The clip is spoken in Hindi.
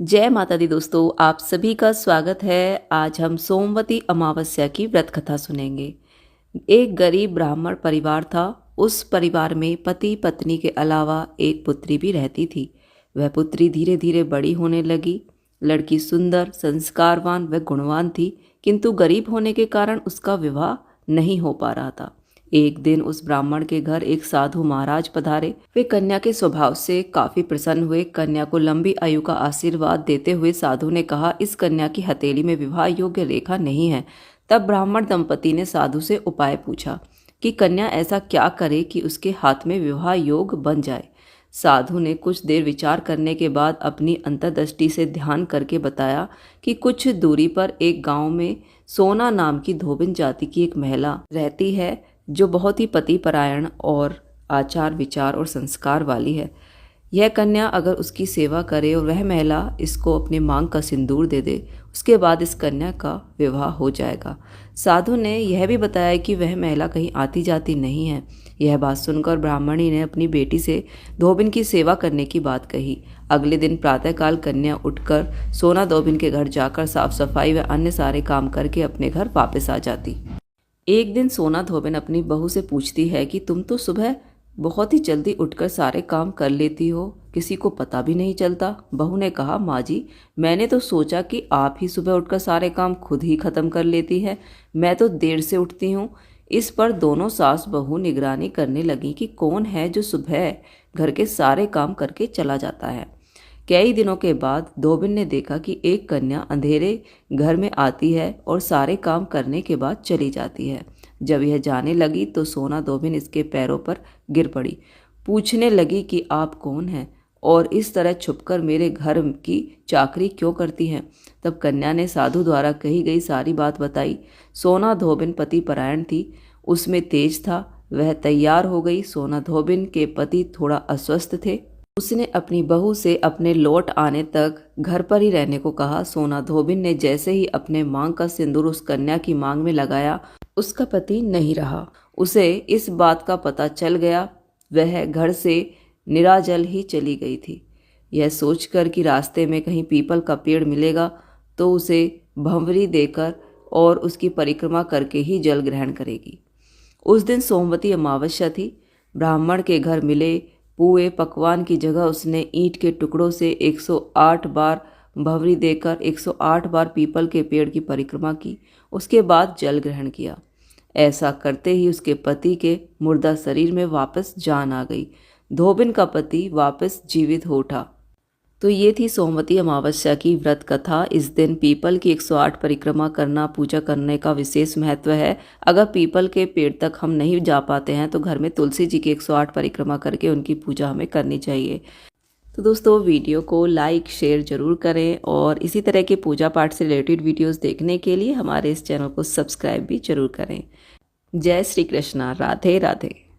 जय माता दी दोस्तों, आप सभी का स्वागत है। आज हम सोमवती अमावस्या की व्रत कथा सुनेंगे। एक गरीब ब्राह्मण परिवार था। उस परिवार में पति पत्नी के अलावा एक पुत्री भी रहती थी। वह पुत्री धीरे धीरे बड़ी होने लगी। लड़की सुंदर, संस्कारवान व गुणवान थी, किंतु गरीब होने के कारण उसका विवाह नहीं हो पा रहा था। एक दिन उस ब्राह्मण के घर एक साधु महाराज पधारे। वे कन्या के स्वभाव से काफी प्रसन्न हुए। कन्या को लंबी आयु का आशीर्वाद देते हुए साधु ने कहा, इस कन्या की हथेली में विवाह योग्य रेखा नहीं है। तब ब्राह्मण दंपति ने साधु से उपाय पूछा कि कन्या ऐसा क्या करे कि उसके हाथ में विवाह योग बन जाए। साधु ने कुछ देर विचार करने के बाद अपनी अंतर्दृष्टि से ध्यान करके बताया कि कुछ दूरी पर एक गांव में सोना नाम की धोबिन जाति की एक महिला रहती है, जो बहुत ही पतिपरायण और आचार विचार और संस्कार वाली है। यह कन्या अगर उसकी सेवा करे और वह महिला इसको अपने मांग का सिंदूर दे दे, उसके बाद इस कन्या का विवाह हो जाएगा। साधु ने यह भी बताया कि वह महिला कहीं आती जाती नहीं है। यह बात सुनकर ब्राह्मणी ने अपनी बेटी से धोबिन की सेवा करने की बात कही। अगले दिन प्रातःकाल कन्या उठकर सोना धोबिन के घर जाकर साफ सफाई व अन्य सारे काम करके अपने घर वापस आ जाती। एक दिन सोना धोबिन अपनी बहू से पूछती है कि तुम तो सुबह बहुत ही जल्दी उठकर सारे काम कर लेती हो, किसी को पता भी नहीं चलता। बहू ने कहा, माँ जी, मैंने तो सोचा कि आप ही सुबह उठकर सारे काम खुद ही खत्म कर लेती है। मैं तो देर से उठती हूँ। इस पर दोनों सास बहू निगरानी करने लगी कि कौन है जो सुबह घर के सारे काम करके चला जाता है। कई दिनों के बाद धोबिन ने देखा कि एक कन्या अंधेरे घर में आती है और सारे काम करने के बाद चली जाती है। जब यह जाने लगी तो सोना धोबिन इसके पैरों पर गिर पड़ी। पूछने लगी कि आप कौन हैं और इस तरह छुपकर मेरे घर की चाकरी क्यों करती हैं। तब कन्या ने साधु द्वारा कही गई सारी बात बताई। सोना धोबिन पति परायण थी, उसमें तेज था। वह तैयार हो गई। सोना धोबिन के पति थोड़ा अस्वस्थ थे। उसने अपनी बहू से अपने लौट आने तक घर पर ही रहने को कहा। सोना धोबिन ने जैसे ही अपने मांग का सिंदूर उस कन्या की मांग में लगाया, उसका पति नहीं रहा। उसे इस बात का पता चल गया। वह घर से निराजल ही चली गई थी। यह सोचकर कि रास्ते में कहीं पीपल का पेड़ मिलेगा तो उसे भंवरी देकर और उसकी परिक्रमा करके ही जल ग्रहण करेगी। उस दिन सोमवती अमावस्या थी। ब्राह्मण के घर मिले पुए पकवान की जगह उसने ईंट के टुकड़ों से 108 बार भंवरी देकर 108 बार पीपल के पेड़ की परिक्रमा की। उसके बाद जल ग्रहण किया। ऐसा करते ही उसके पति के मुर्दा शरीर में वापस जान आ गई। धोबिन का पति वापस जीवित हो उठा। तो ये थी सोमवती अमावस्या की व्रत कथा। इस दिन पीपल की 108 परिक्रमा करना, पूजा करने का विशेष महत्व है। अगर पीपल के पेड़ तक हम नहीं जा पाते हैं तो घर में तुलसी जी की 108 परिक्रमा करके उनकी पूजा हमें करनी चाहिए। तो दोस्तों, वीडियो को लाइक शेयर जरूर करें और इसी तरह के पूजा पाठ से रिलेटेड वीडियोस देखने के लिए हमारे इस चैनल को सब्सक्राइब भी जरूर करें। जय श्री कृष्णा। राधे राधे।